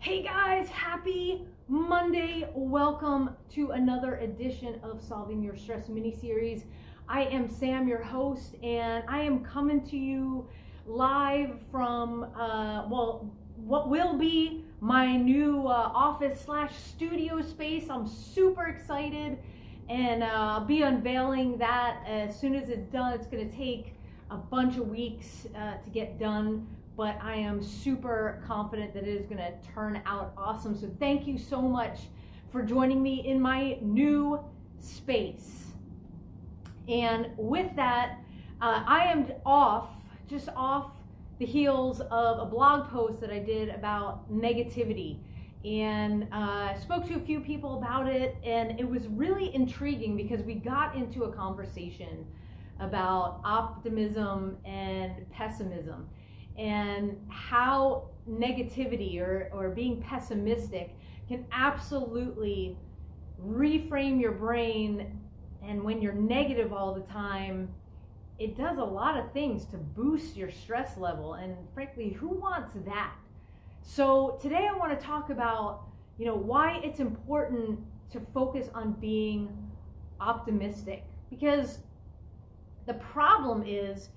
Hey guys, happy Monday. Welcome to another edition of Solving Your Stress mini-series. I am Sam, your host, and I am coming to you live from, what will be my new office/studio space. I'm super excited, and I'll be unveiling that as soon as it's done. It's going to take a bunch of weeks to get done, but I am super confident that it is going to turn out awesome. So thank you so much for joining me in my new space. And with that, I am just off the heels of a blog post that I did about negativity. And I spoke to a few people about it, and it was really intriguing because we got into a conversation about optimism and pessimism, and how negativity or being pessimistic can absolutely reframe your brain. And when you're negative all the time, it does a lot of things to boost your stress level, and frankly, who wants that? So today I want to talk about, why it's important to focus on being optimistic, because the problem is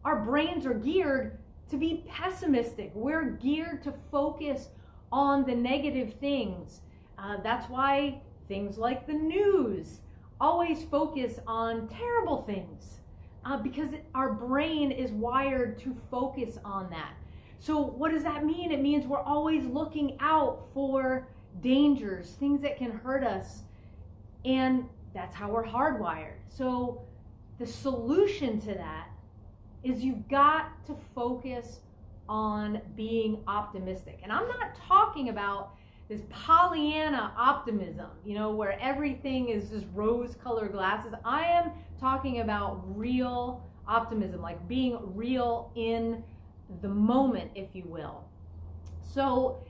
our brains are geared to be pessimistic. We're geared to focus on the negative things. That's why things like the news always focus on terrible things, because our brain is wired to focus on that. So what does that mean? It means we're always looking out for dangers, things that can hurt us, and that's how we're hardwired. So the solution to that is you've got to focus on being optimistic. And I'm not talking about this Pollyanna optimism, where everything is just rose-colored glasses. I am talking about real optimism, like being real in the moment, if you will. So,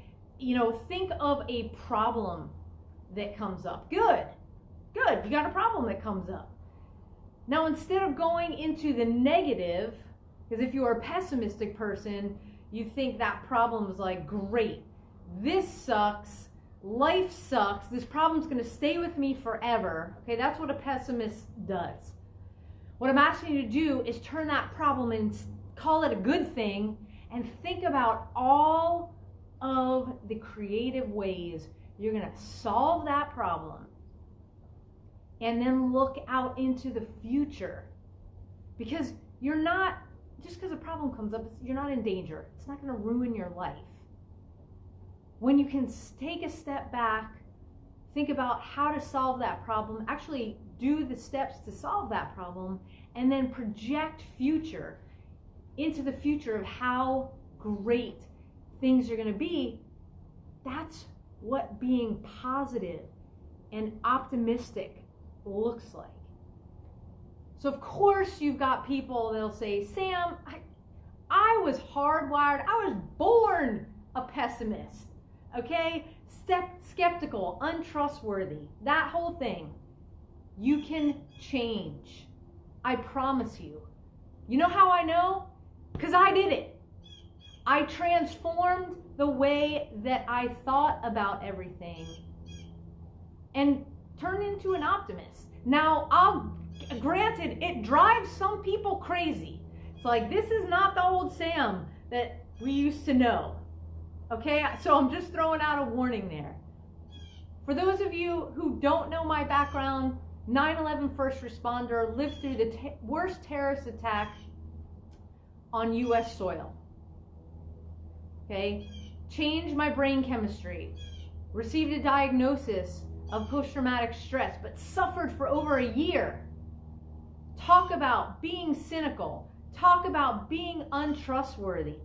think of a problem that comes up. Good. You got a problem that comes up. Now, instead of going into the negative, because if you're a pessimistic person, you think that problem is like, great, this sucks, life sucks, this problem's going to stay with me forever. Okay, that's what a pessimist does. What I'm asking you to do is turn that problem and call it a good thing, and think about all of the creative ways you're going to solve that problem. And then look out into the future, because you're not, just because a problem comes up, you're not in danger. It's not going to ruin your life. When you can take a step back, think about how to solve that problem, actually do the steps to solve that problem, and then project into the future of how great things are going to be. That's what being positive and optimistic looks like. So of course you've got people that'll say, Sam, I was hardwired, I was born a pessimist, okay? Skeptical, untrustworthy, that whole thing. You can change, I promise you. You know how I know? Because I did it. I transformed the way that I thought about everything and turned into an optimist. Now, granted, it drives some people crazy. It's like, this is not the old Sam that we used to know. Okay, so I'm just throwing out a warning there. For those of you who don't know my background, 9/11 first responder, lived through the worst terrorist attack on US soil. Okay, changed my brain chemistry, received a diagnosis of post-traumatic stress, but suffered for over a year. Talk about being cynical. Talk about being untrustworthy.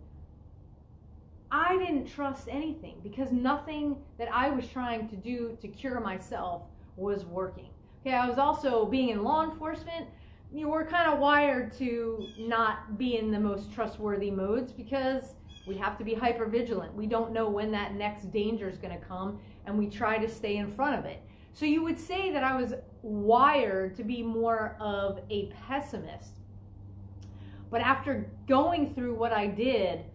I didn't trust anything because nothing that I was trying to do to cure myself was working. Okay, I was also being in law enforcement. We're kind of wired to not be in the most trustworthy modes because we have to be hyper vigilant. We don't know when that next danger is going to come, and we try to stay in front of it. So you would say that I was wired to be more of a pessimist. But after going through what I did,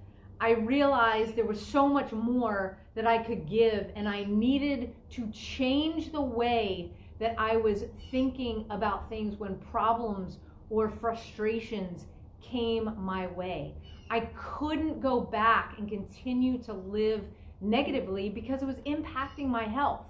I realized there was so much more that I could give, and I needed to change the way that I was thinking about things when problems or frustrations came my way. I couldn't go back and continue to live negatively because it was impacting my health.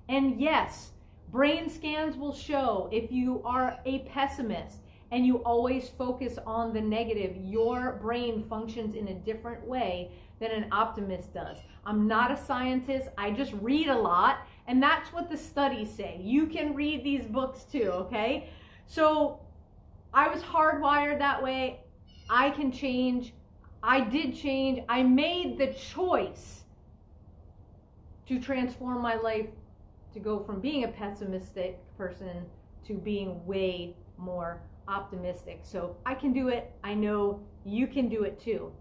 And yes, brain scans will show if you are a pessimist and you always focus on the negative, your brain functions in a different way than an optimist does. I'm not a scientist, I just read a lot, and that's what the studies say. You can read these books too, okay? So I was hardwired that way. I can change. I did change. I made the choice to transform my life to go from being a pessimistic person to being way more optimistic. So I can do it. I know you can do it too.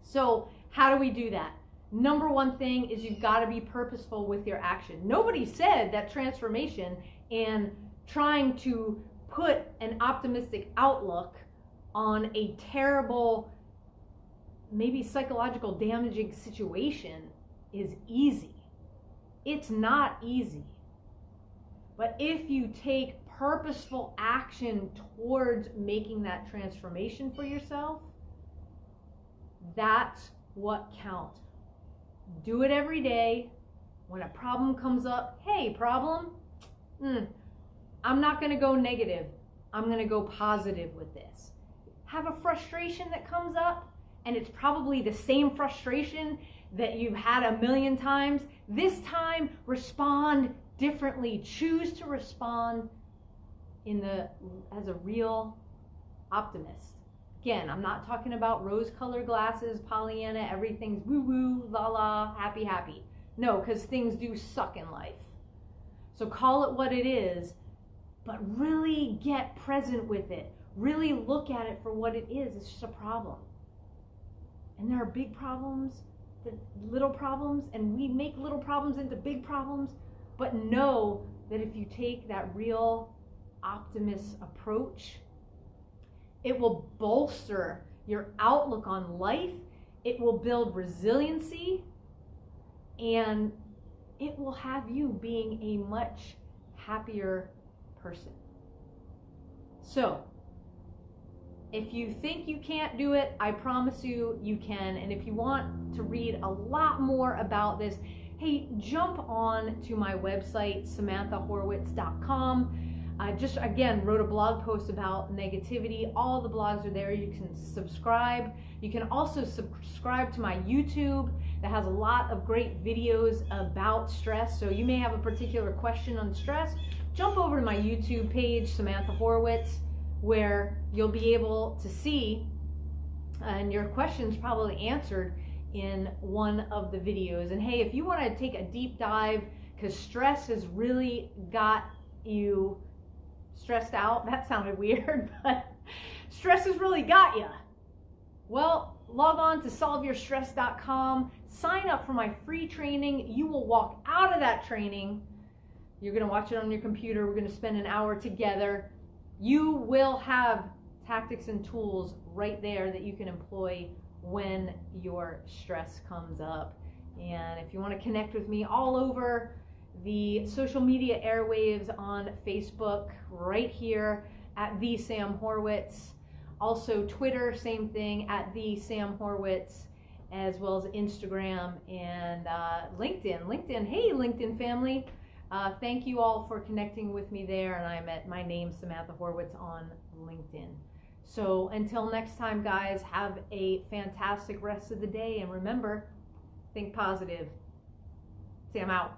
So how do we do that? Number one thing is you've got to be purposeful with your action. Nobody said that transformation and trying to put an optimistic outlook on a terrible, maybe psychological damaging situation is easy. It's not easy. But if you take purposeful action towards making that transformation for yourself, that's what counts. Do it every day. When a problem comes up, hey, problem, I'm not going to go negative. I'm going to go positive with this. Have a frustration that comes up, and it's probably the same frustration that you've had a million times. This time, respond differently. Choose to respond as a real optimist. Again, I'm not talking about rose-colored glasses, Pollyanna, everything's woo-woo, la-la, happy. No, because things do suck in life. So call it what it is, but really get present with it. Really look at it for what it is. It's just a problem. And there are big problems, little problems, and we make little problems into big problems, but know that if you take that real optimist approach, it will bolster your outlook on life, it will build resiliency, and it will have you being a much happier person. So, if you think you can't do it, I promise you, you can. And if you want to read a lot more about this, hey, jump on to my website, samanthahorwitz.com. I just, again, wrote a blog post about negativity. All the blogs are there. You can subscribe. You can also subscribe to my YouTube that has a lot of great videos about stress. So you may have a particular question on stress. Jump over to my YouTube page, Samantha Horwitz, where you'll be able to see and your questions probably answered in one of the videos. And hey, if you want to take a deep dive because stress has really got you stressed out, that sounded weird, but stress has really got you. Well, log on to solveyourstress.com, sign up for my free training. You will walk out of that training. You're going to watch it on your computer. We're going to spend an hour together. You will have tactics and tools right there that you can employ when your stress comes up. And if you want to connect with me all over the social media airwaves, on Facebook, right here at the Sam Horwitz. Also Twitter, same thing, at the Sam Horwitz, as well as Instagram and LinkedIn. Hey, LinkedIn family. Thank you all for connecting with me there, and I'm at my name, Samantha Horwitz, on LinkedIn. So until next time, guys, have a fantastic rest of the day, and remember, think positive. Sam out.